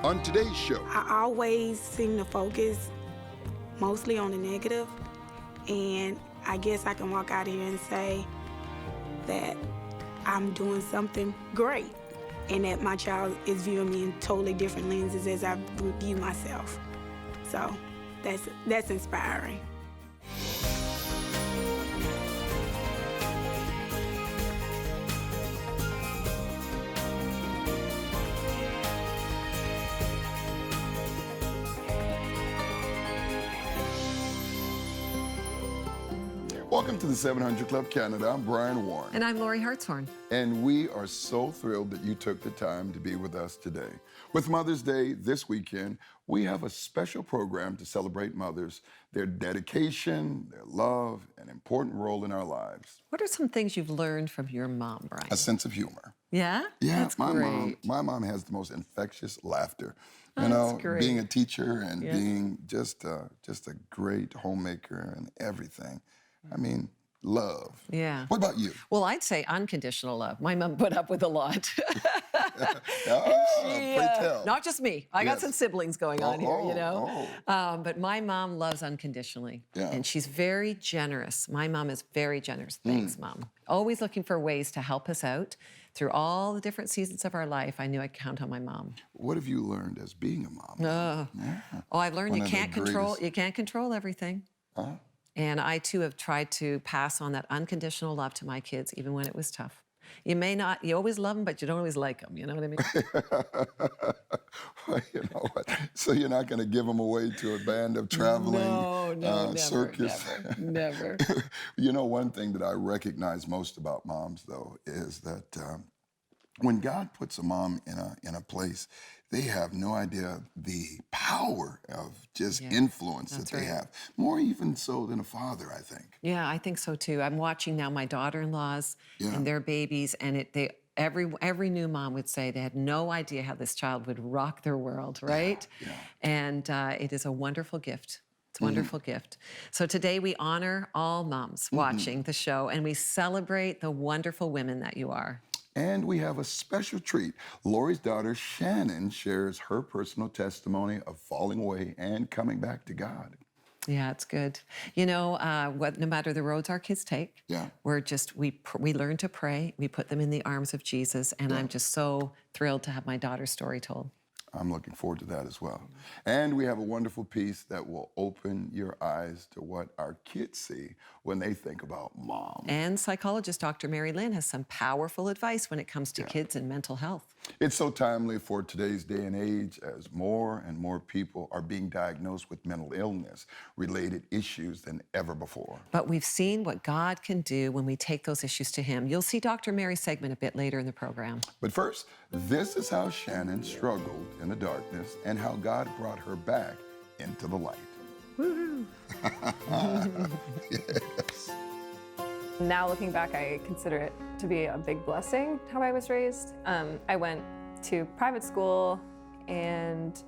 On today's show, I always seem to focus mostly on the negative, and I guess I can walk out here and say that I'm doing something great and that my child is viewing me in totally different lenses as I view myself. So that's inspiring. welcome to the 700 Club Canada. I'm Brian Warren. And I'm Lorie Hartshorn. And we are so thrilled that you took the time to be with us today. With Mother's Day this weekend, we have a special program to celebrate mothers, their dedication, their love, an important role in our lives. What are some things you've learned from your mom, Brian? A sense of humor. Yeah? Yeah, That's great. My mom has the most infectious laughter. Oh, that's great. Being a teacher and being just a great homemaker and everything. I mean, love. Yeah. What about you? Well, I'd say unconditional love. My mom put up with a lot. Pray tell. Not just me. I got some siblings going on here, you know. Oh. But my mom loves unconditionally. Yeah. And she's very generous. My mom is very generous. Thanks, Mom. Always looking for ways to help us out. Through all the different seasons of our life, I knew I'd count on my mom. What have you learned as being a mom? Oh, I've learned One you of the can't control everything. And I too have tried to pass on that unconditional love to my kids, even when it was tough. You always love them, but you don't always like them. You know what I mean? Well, you know what? So you're not going to give them away to a band of traveling never, circus? Never. You know, one thing that I recognize most about moms, though, is that when God puts a mom in a place, they have no idea the power of just influence that they have. More even so than a father, I think. Yeah, I think so too. I'm watching now my daughter-in-laws and their babies, and every new mom would say they had no idea how this child would rock their world, right? Yeah. And it is a wonderful gift. It's a wonderful gift. So today we honor all moms watching the show, and we celebrate the wonderful women that you are. And we have a special treat. Lorie's daughter, Shannon, shares her personal testimony of falling away and coming back to God. Yeah, it's good. You know, no matter the roads our kids take, we learn to pray. We put them in the arms of Jesus, and I'm just so thrilled to have my daughter's story told. I'm looking forward to that as well. And we have a wonderful piece that will open your eyes to what our kids see when they think about mom. And psychologist Dr. Mary Lynn has some powerful advice when it comes to kids and mental health. It's so timely for today's day and age as more and more people are being diagnosed with mental illness related issues than ever before. But we've seen what God can do when we take those issues to him. You'll see Dr. Mary's segment a bit later in the program. But first, this is how Shannon struggled in the darkness and how God brought her back into the light. Woo-hoo. Yes. Now looking back, I consider it to be a big blessing how I was raised. I went to private school and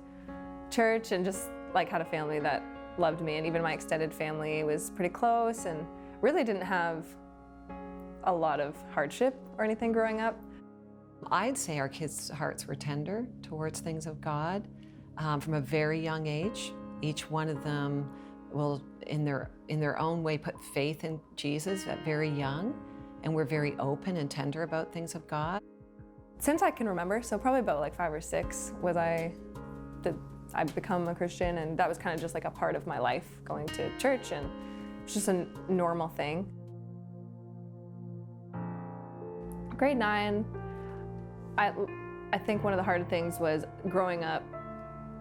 church and just had a family that loved me, and even my extended family was pretty close and really didn't have a lot of hardship or anything growing up. I'd say our kids' hearts were tender towards things of God from a very young age. Each one of them will, in their own way, put faith in Jesus at very young, and we're very open and tender about things of God. Since I can remember, so probably about 5 or 6, I'd become a Christian, and that was kind of just a part of my life, going to church, and it's just a normal thing. Grade 9, I think one of the hard things was growing up,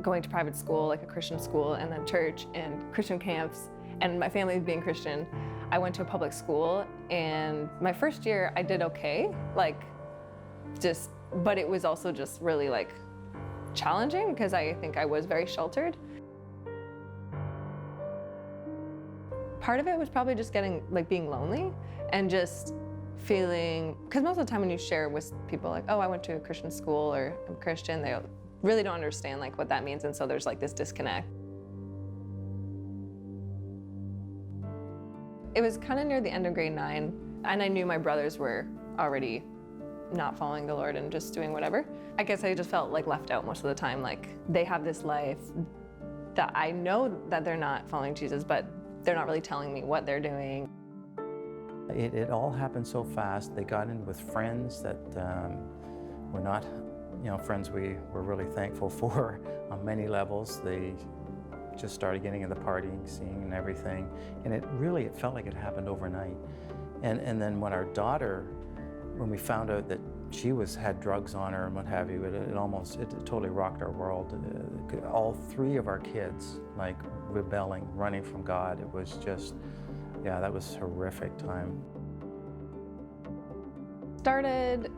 going to private school, a Christian school, and then church and Christian camps, and my family being Christian. I went to a public school, and my first year I did okay, but it was also just really challenging because I think I was very sheltered. Part of it was probably just being lonely and just feeling, because most of the time when you share with people oh, I went to a Christian school or I'm Christian, they really don't understand what that means, and so there's this disconnect. It was kind of near the end of grade 9, and I knew my brothers were already not following the Lord and just doing whatever. I guess I just felt like left out most of the time. Like they have this life that I know that they're not following Jesus, but they're not really telling me what they're doing. It all happened so fast. They got in with friends that were not, friends we were really thankful for on many levels. They just started getting into the partying scene and everything. And it felt like it happened overnight. And then when our daughter, when we found out that she had drugs on her and what have you, it totally rocked our world. All three of our kids, like rebelling, running from God. It was just, yeah, that was a horrific time. Started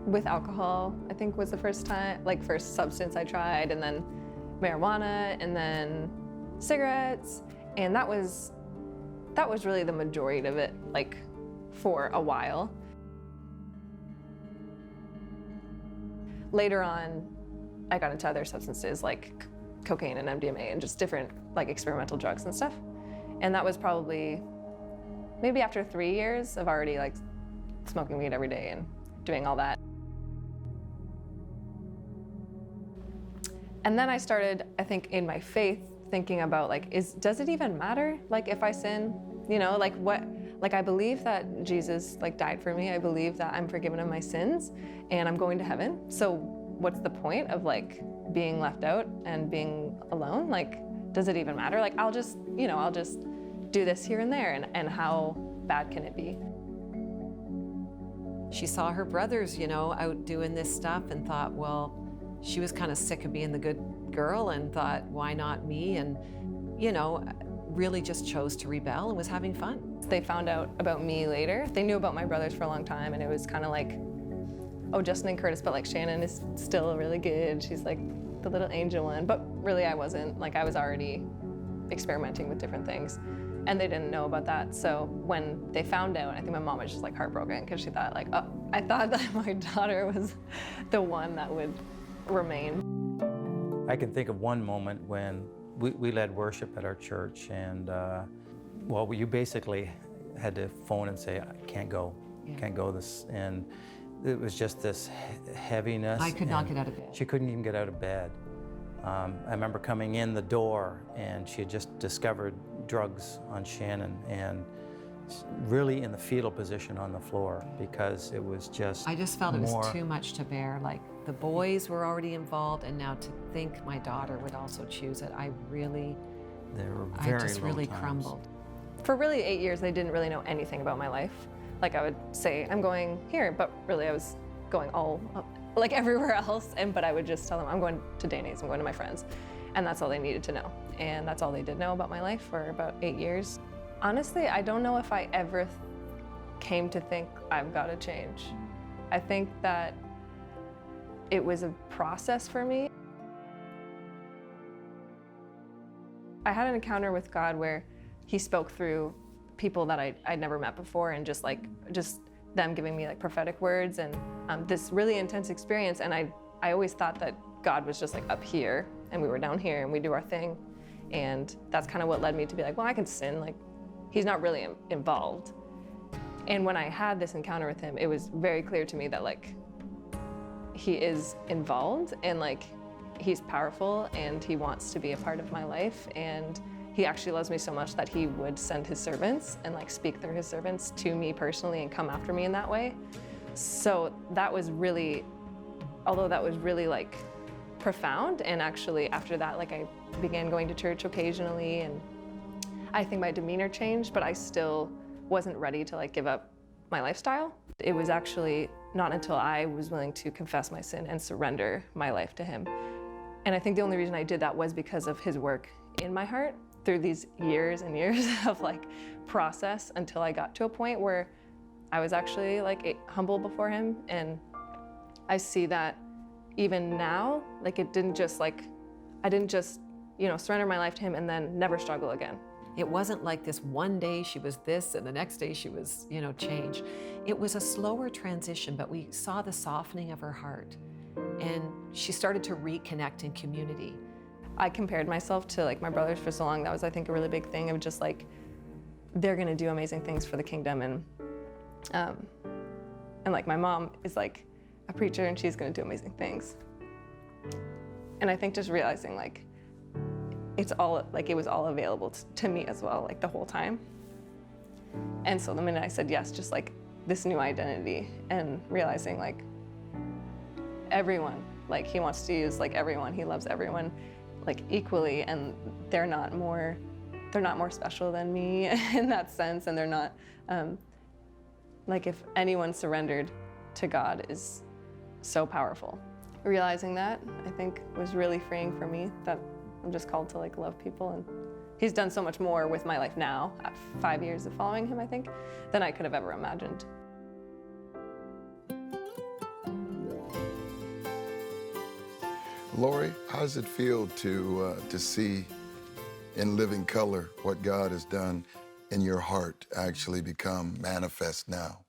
with alcohol, I think was the first substance I tried, and then marijuana, and then cigarettes, and that was really the majority of it, like for a while. Later on, I got into other substances like cocaine and MDMA and just different like experimental drugs and stuff. And that was probably maybe after 3 years of already like smoking weed every day and doing all that. And then I started, I think, in my faith, thinking about like, does it even matter? Like if I sin, I believe that Jesus like died for me. I believe that I'm forgiven of my sins and I'm going to heaven. So what's the point of like being left out and being alone? Like, does it even matter? Like, I'll just do this here and there, and how bad can it be? She saw her brothers, out doing this stuff and thought, well, she was kind of sick of being the good girl and thought, why not me? And, really just chose to rebel and was having fun. They found out about me later. They knew about my brothers for a long time, and it was kind of like, oh, Justin and Curtis, but like Shannon is still really good. She's like the little angel one. But really I wasn't. Like I was already experimenting with different things, and they didn't know about that. So when they found out, I think my mom was just like heartbroken because she thought like, oh, I thought that my daughter was the one that would remain. I can think of one moment when we led worship at our church, and you basically had to phone and say, I can't go, can't go this, and it was just this heaviness. I could not get out of bed. She couldn't even get out of bed. I remember coming in the door, and she had just discovered drugs on Shannon, and really in the fetal position on the floor, because it was just I just felt it was too much to bear. Like the boys were already involved, and now to think my daughter would also choose it, I just really crumbled. For really 8 years, they didn't really know anything about my life. Like I would say, I'm going here, but really I was going all up, like everywhere else. But I would just tell them, I'm going to Dana's, I'm going to my friends. And that's all they needed to know. And that's all they did know about my life for about 8 years. Honestly, I don't know if I ever came to think I've got to change. I think that it was a process for me. I had an encounter with God where he spoke through people that I'd never met before, and just them giving me like prophetic words, and this really intense experience. And I always thought that God was just like up here and we were down here and we do our thing. And that's kind of what led me to be like, well, I can sin, like he's not really involved. And when I had this encounter with him, it was very clear to me that like he is involved, and like he's powerful, and he wants to be a part of my life, and he actually loves me so much that he would send his servants and like speak through his servants to me personally and come after me in that way. So that was really, although that was really like profound, and actually after that, like I began going to church occasionally, and I think my demeanor changed, but I still wasn't ready to like give up my lifestyle. It was actually not until I was willing to confess my sin and surrender my life to him. And I think the only reason I did that was because of his work in my heart through these years and years of like process, until I got to a point where I was actually like humble before him. And I see that even now, like I didn't just surrender my life to him and then never struggle again. It wasn't like this one day she was this and the next day she was, changed. It was a slower transition, but we saw the softening of her heart, and she started to reconnect in community. I compared myself to like my brothers for so long. That was, I think, a really big thing of just like, they're gonna do amazing things for the kingdom. And And like my mom is like a preacher and she's gonna do amazing things. And I think just realizing like it's all, like it was all available to me as well, like the whole time. And so the minute I said yes, just like this new identity and realizing like everyone, like he wants to use like everyone, he loves everyone like equally, and they're not more special than me in that sense, and they're not, like if anyone surrendered to God is so powerful. Realizing that, I think, was really freeing for me, that I'm just called to like love people, and he's done so much more with my life now, at 5 years of following him, I think, than I could have ever imagined. Lorie, how does it feel to see in living color what God has done in your heart actually become manifest now?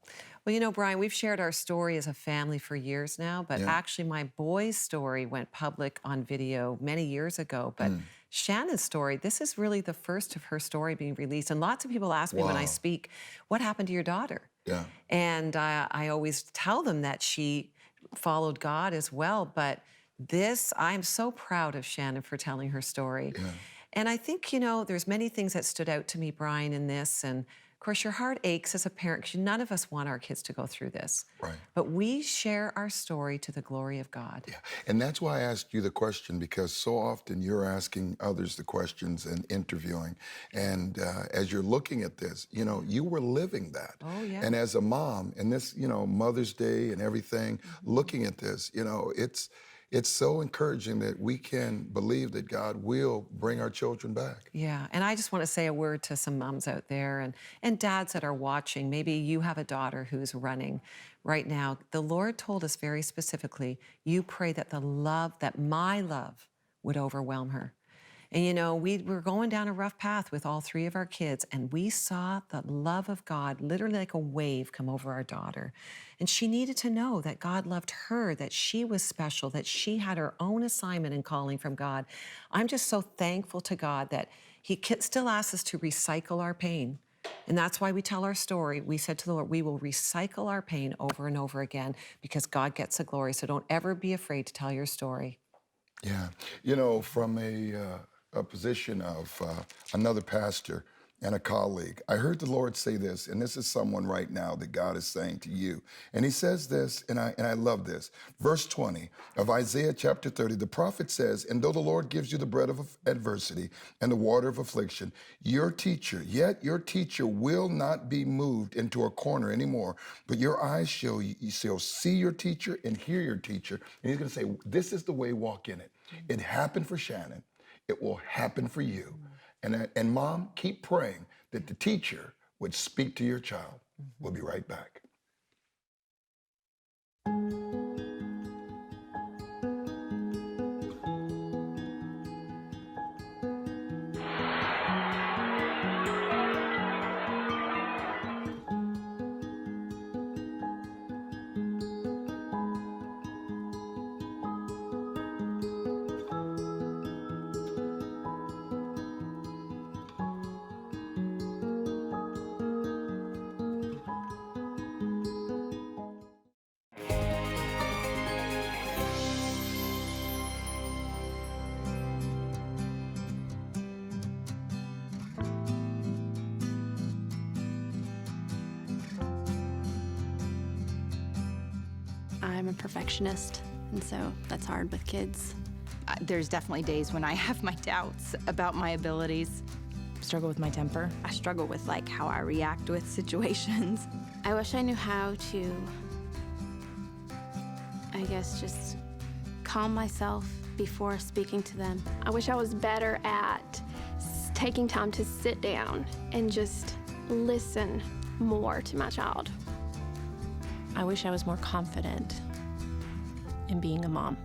Well, you know, Brian, we've shared our story as a family for years now, but actually my boy's story went public on video many years ago. But Shannon's story, this is really the first of her story being released. And lots of people ask me when I speak, what happened to your daughter? Yeah. And I always tell them that she followed God as well. But this, I'm so proud of Shannon for telling her story. Yeah. And I think, you know, there's many things that stood out to me, Brian, in this. And of course, your heart aches as a parent because none of us want our kids to go through this. Right. But we share our story to the glory of God. Yeah, and that's why I asked you the question, because so often you're asking others the questions and interviewing. And as you're looking at this, you know, you were living that. Oh, yeah. And as a mom, and this, you know, Mother's Day and everything, looking at this, you know, it's so encouraging that we can believe that God will bring our children back. Yeah, and I just want to say a word to some moms out there and dads that are watching. Maybe you have a daughter who's running right now. The Lord told us very specifically, you pray that that my love would overwhelm her. And you know, we were going down a rough path with all 3 of our kids, and we saw the love of God literally like a wave come over our daughter. And she needed to know that God loved her, that she was special, that she had her own assignment and calling from God. I'm just so thankful to God that He still asks us to recycle our pain. And that's why we tell our story. We said to the Lord, we will recycle our pain over and over again because God gets the glory. So don't ever be afraid to tell your story. Yeah, you know, from a position of another pastor and a colleague, I heard the Lord say this, and this is someone right now that God is saying to you. And He says this, and I love this. Verse 20 of Isaiah chapter 30, the prophet says, and though the Lord gives you the bread of adversity and the water of affliction, yet your teacher will not be moved into a corner anymore, but your eyes shall see your teacher and hear your teacher. And He's going to say, this is the way, walk in it. It happened for Shannon. It will happen for you. And mom, keep praying that the teacher would speak to your child. We'll be right back. I'm a perfectionist, and so that's hard with kids. There's definitely days when I have my doubts about my abilities. Struggle with my temper. I struggle with like how I react with situations. I wish I knew how to, I guess, just calm myself before speaking to them. I wish I was better at taking time to sit down and just listen more to my child. I wish I was more confident in being a mom.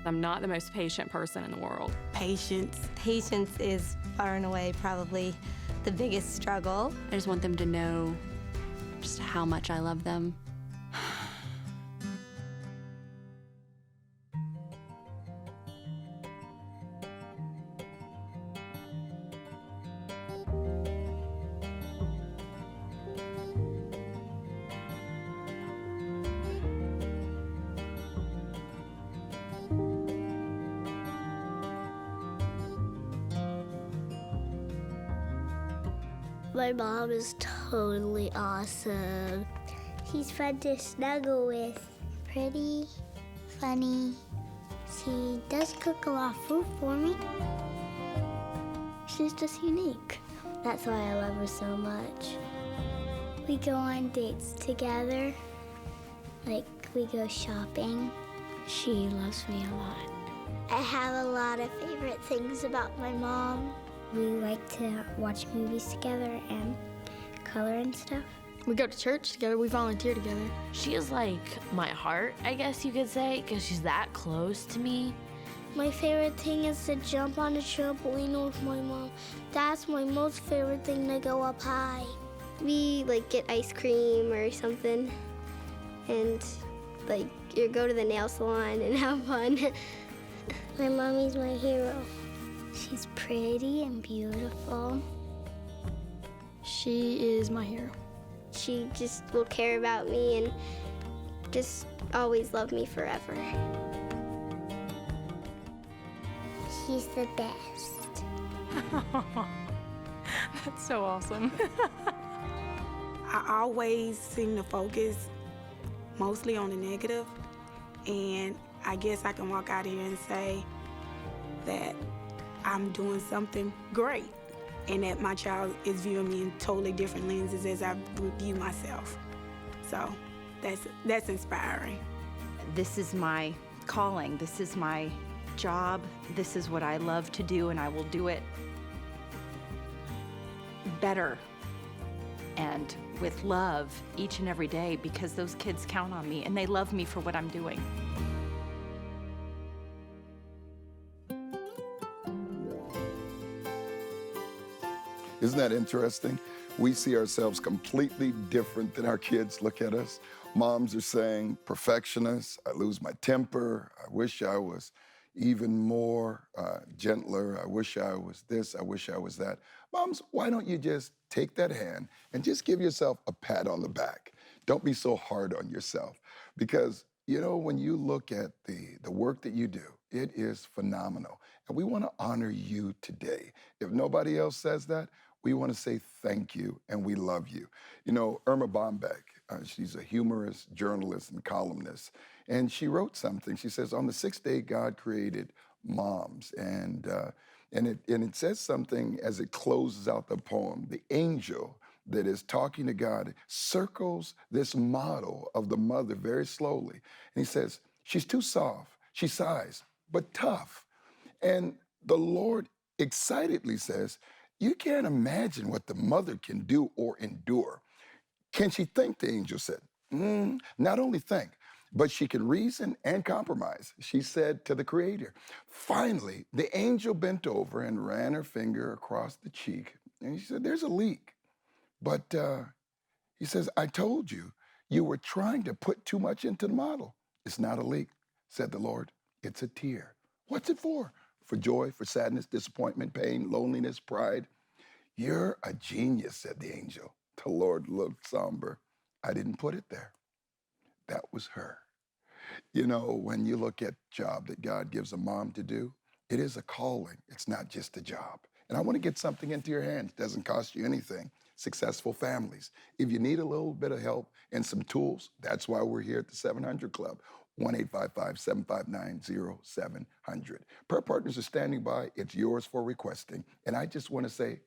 I'm not the most patient person in the world. Patience. Patience is far and away probably the biggest struggle. I just want them to know just how much I love them. My mom is totally awesome. She's fun to snuggle with. Pretty, funny. She does cook a lot of food for me. She's just unique. That's why I love her so much. We go on dates together. Like, we go shopping. She loves me a lot. I have a lot of favorite things about my mom. We like to watch movies together and color and stuff. We go to church together. We volunteer together. She is like my heart, I guess you could say, because she's that close to me. My favorite thing is to jump on a trampoline with my mom. That's my most favorite thing, to go up high. We get ice cream or something and you go to the nail salon and have fun. My mommy's my hero. She's pretty and beautiful. She is my hero. She just will care about me and just always love me forever. She's the best. That's so awesome. I always seem to focus mostly on the negative, and I guess I can walk out here and say that I'm doing something great and that my child is viewing me in totally different lenses as I view myself. So that's inspiring. This is my calling. This is my job. This is what I love to do, and I will do it better and with love each and every day, because those kids count on me and they love me for what I'm doing. Isn't that interesting? We see ourselves completely different than our kids look at us. Moms are saying, perfectionist, I lose my temper, I wish I was even more gentler, I wish I was this, I wish I was that. Moms, why don't you just take that hand and just give yourself a pat on the back? Don't be so hard on yourself, because when you look at the work that you do, it is phenomenal. And we want to honor you today. If nobody else says that, we want to say thank you and we love you. Irma Bombeck, she's a humorist, journalist, and columnist. And she wrote something. She says, on the sixth day, God created moms. And it says something as it closes out the poem. The angel that is talking to God circles this model of the mother very slowly. And he says, she's too soft, she sighs, but tough. And the Lord excitedly says, you can't imagine what the mother can do or endure. Can she think, the angel said? Not only think, but she can reason and compromise, she said to the Creator. Finally, the angel bent over and ran her finger across the cheek. And she said, there's a leak. But he says, I told you, you were trying to put too much into the model. It's not a leak, said the Lord. It's a tear. What's it for? For joy, for sadness, disappointment, pain, loneliness, pride. You're a genius, said the angel. The Lord looked somber. I didn't put it there. That was her. When you look at the job that God gives a mom to do, it is a calling. It's not just a job. And I want to get something into your hands. It doesn't cost you anything. Successful families. If you need a little bit of help and some tools, that's why we're here at the 700 Club. 1-855-759-0700. Prayer Partners are standing by. It's yours for requesting. And I just want to say,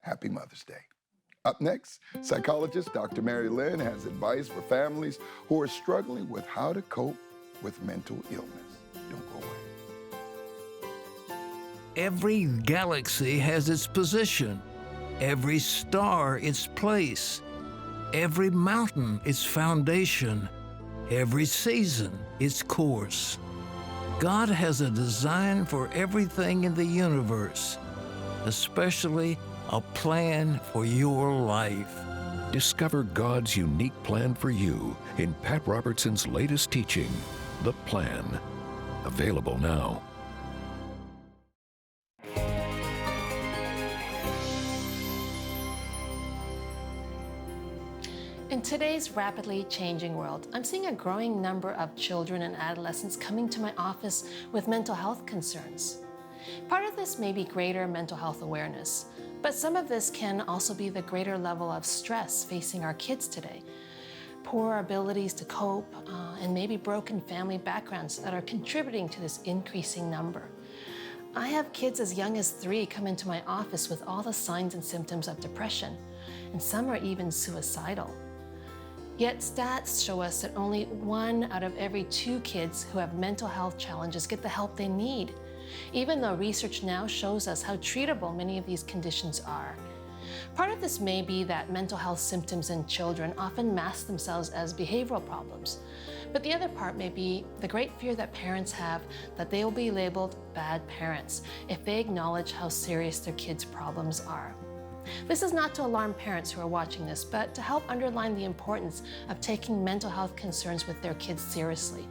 Happy Mother's Day. Up next, psychologist Dr. Mary Lynn has advice for families who are struggling with how to cope with mental illness. Don't go away. Every galaxy has its position, every star its place, every mountain its foundation, every season its course. God has a design for everything in the universe, especially a plan for your life. Discover God's unique plan for you in Pat Robertson's latest teaching, The Plan. Available now. In today's rapidly changing world, I'm seeing a growing number of children and adolescents coming to my office with mental health concerns. Part of this may be greater mental health awareness, But some of this can also be the greater level of stress facing our kids today. Poor abilities to cope, and maybe broken family backgrounds that are contributing to this increasing number. I have kids as young as 3 come into my office with all the signs and symptoms of depression, and some are even suicidal. Yet stats show us that only 1 out of every 2 kids who have mental health challenges get the help they need, even though research now shows us how treatable many of these conditions are. Part of this may be that mental health symptoms in children often mask themselves as behavioral problems. But the other part may be the great fear that parents have that they will be labeled bad parents if they acknowledge how serious their kids' problems are. This is not to alarm parents who are watching this, but to help underline the importance of taking mental health concerns with their kids seriously,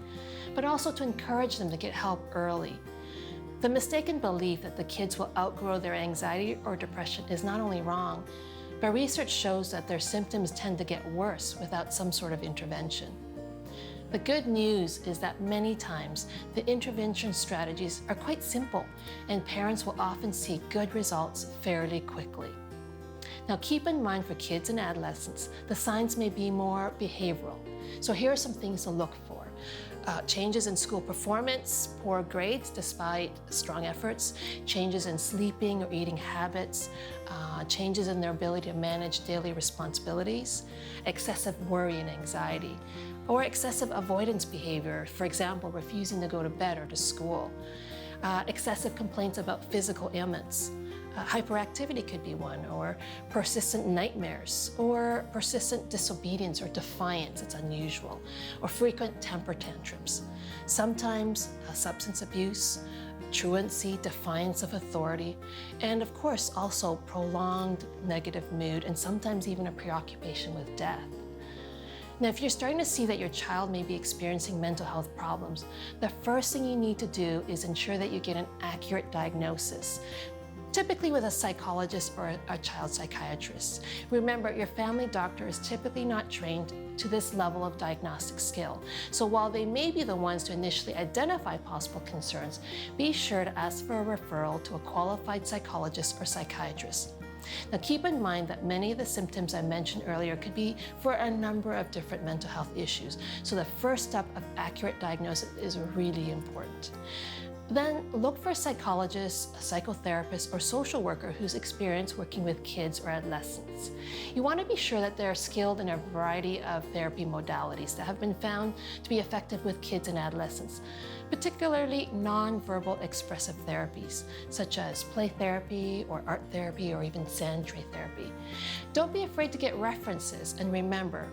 but also to encourage them to get help early. The mistaken belief that the kids will outgrow their anxiety or depression is not only wrong, but research shows that their symptoms tend to get worse without some sort of intervention. The good news is that many times the intervention strategies are quite simple, and parents will often see good results fairly quickly. Now keep in mind for kids and adolescents, the signs may be more behavioral. So here are some things to look for. Changes in school performance, poor grades despite strong efforts, changes in sleeping or eating habits, changes in their ability to manage daily responsibilities, excessive worry and anxiety, or excessive avoidance behavior, for example, refusing to go to bed or to school, excessive complaints about physical ailments. Hyperactivity could be one, or persistent nightmares, or persistent disobedience or defiance, it's unusual, or frequent temper tantrums. Sometimes substance abuse, truancy, defiance of authority, and of course also prolonged negative mood and sometimes even a preoccupation with death. Now, if you're starting to see that your child may be experiencing mental health problems, the first thing you need to do is ensure that you get an accurate diagnosis, typically with a psychologist or a child psychiatrist. Remember, your family doctor is typically not trained to this level of diagnostic skill. So while they may be the ones to initially identify possible concerns, be sure to ask for a referral to a qualified psychologist or psychiatrist. Now keep in mind that many of the symptoms I mentioned earlier could be for a number of different mental health issues. So the first step of accurate diagnosis is really important. Then look for a psychologist, a psychotherapist, or social worker who's experienced working with kids or adolescents. You want to be sure that they're skilled in a variety of therapy modalities that have been found to be effective with kids and adolescents, particularly nonverbal expressive therapies, such as play therapy or art therapy or even sand tray therapy. Don't be afraid to get references, and remember,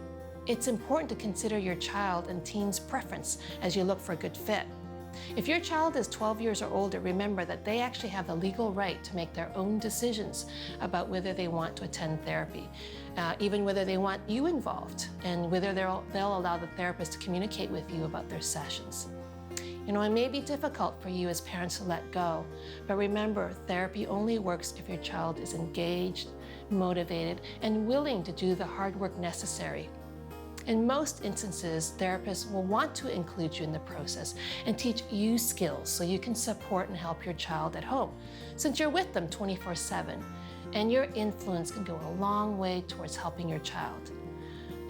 it's important to consider your child and teen's preference as you look for a good fit. If your child is 12 years or older, remember that they actually have the legal right to make their own decisions about whether they want to attend therapy, even whether they want you involved, and whether they'll allow the therapist to communicate with you about their sessions. You know, it may be difficult for you as parents to let go, but remember, therapy only works if your child is engaged, motivated, and willing to do the hard work necessary. In most instances, therapists will want to include you in the process and teach you skills so you can support and help your child at home, since you're with them 24/7, and your influence can go a long way towards helping your child.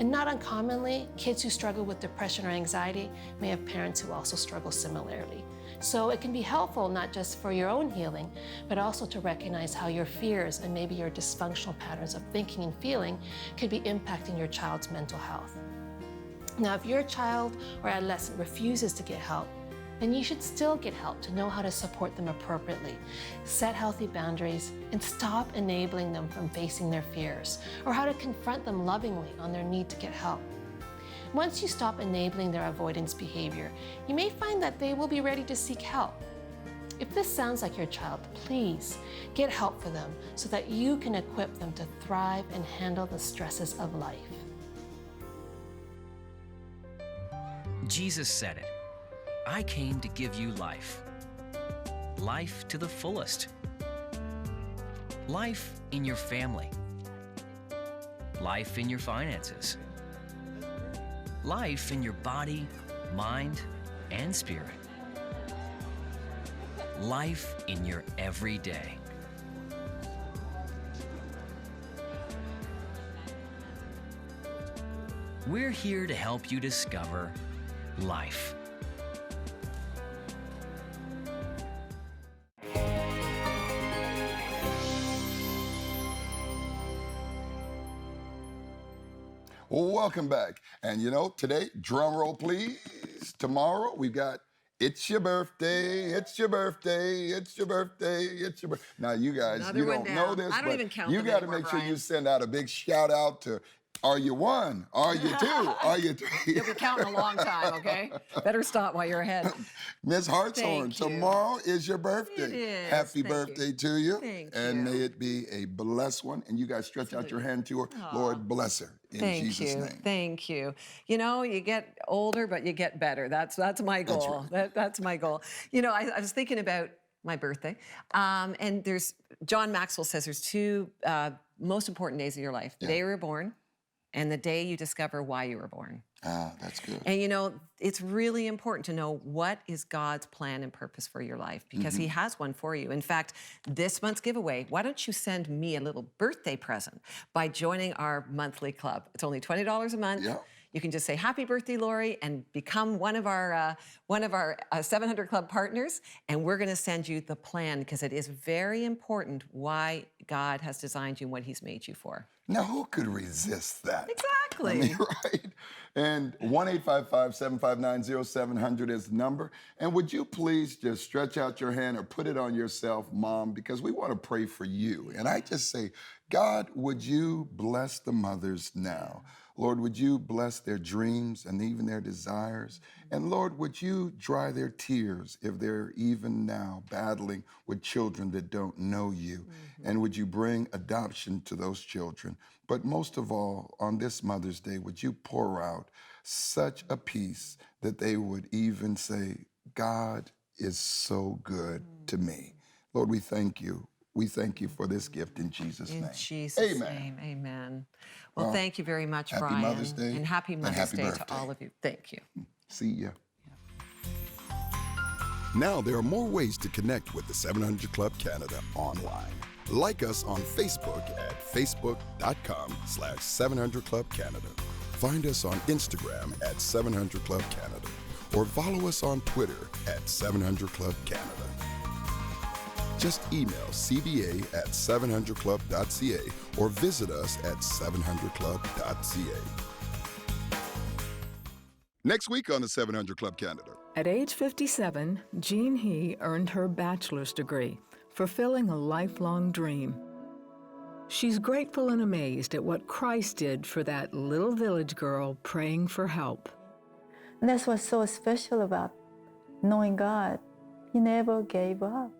And not uncommonly, kids who struggle with depression or anxiety may have parents who also struggle similarly. So it can be helpful not just for your own healing, but also to recognize how your fears and maybe your dysfunctional patterns of thinking and feeling could be impacting your child's mental health. Now, if your child or adolescent refuses to get help, then you should still get help to know how to support them appropriately, set healthy boundaries, and stop enabling them from facing their fears, or how to confront them lovingly on their need to get help. Once you stop enabling their avoidance behavior, you may find that they will be ready to seek help. If this sounds like your child, please get help for them so that you can equip them to thrive and handle the stresses of life. Jesus said it, "I came to give you life. Life to the fullest. Life in your family. Life in your finances. Life in your body, mind, and spirit. Life in your everyday." We're here to help you discover life. Welcome back. And you know, today, drum roll please. Tomorrow we've got It's Your Birthday, It's Your Birthday, It's Your Birthday, It's Your Birthday. Now you guys, Another you one don't know down. this, I don't but even count you them got to anymore, make sure Brian. you send out a big shout out to Are You One? Are You Two? Are You Three? You'll be counting a long time, okay? Better stop while you're ahead. Miss Hartshorn, Thank you. tomorrow is your birthday. It is. Happy Thank birthday to you. Thank and you. may it be a blessed one. And you guys stretch out your hand to her. Lord, bless her in Thank Jesus' you. name. Thank you. You know, you get older, but you get better. That's my goal. That's my goal. You know, I was thinking about my birthday, and there's John Maxwell says there's two most important days of your life: the day you were born, and the day you discover why you were born. Ah, that's good. And you know, it's really important to know what is God's plan and purpose for your life, because He has one for you. In fact, this month's giveaway, why don't you send me a little birthday present by joining our monthly club? It's only $20 a month. Yeah. You can just say, happy birthday, Lorie, and become one of our 700 Club partners, and we're gonna send you the plan, because it is very important why God has designed you and what He's made you for. Now, who could resist that? Exactly. I mean, right? And 1-855-759-0700 is the number. And would you please just stretch out your hand or put it on yourself, Mom, because we want to pray for you. And I just say, God, would you bless the mothers now? Lord, would you bless their dreams and even their desires? And Lord, would you dry their tears if they're even now battling with children that don't know you? And would you bring adoption to those children? But most of all, on this Mother's Day, would you pour out such a peace that they would even say, God is so good to me. Lord, we thank you. We thank you for this gift in Jesus' name. In Jesus' Amen. name, amen. Well, thank you very much, happy Brian. Mother's Day. And happy and Mother's happy Day birthday. to all of you. Thank you. See ya. Now there are more ways to connect with the 700 Club Canada online. Like us on Facebook at facebook.com/700 Club Canada. Find us on Instagram at 700 Club Canada. Or follow us on Twitter at 700 Club Canada. Just email cba@700club.ca or visit us at 700club.ca. Next week on the 700 Club Canada. At age 57, Jean He earned her bachelor's degree, fulfilling a lifelong dream. She's grateful and amazed at what Christ did for that little village girl praying for help. And that's what's so special about knowing God. He never gave up.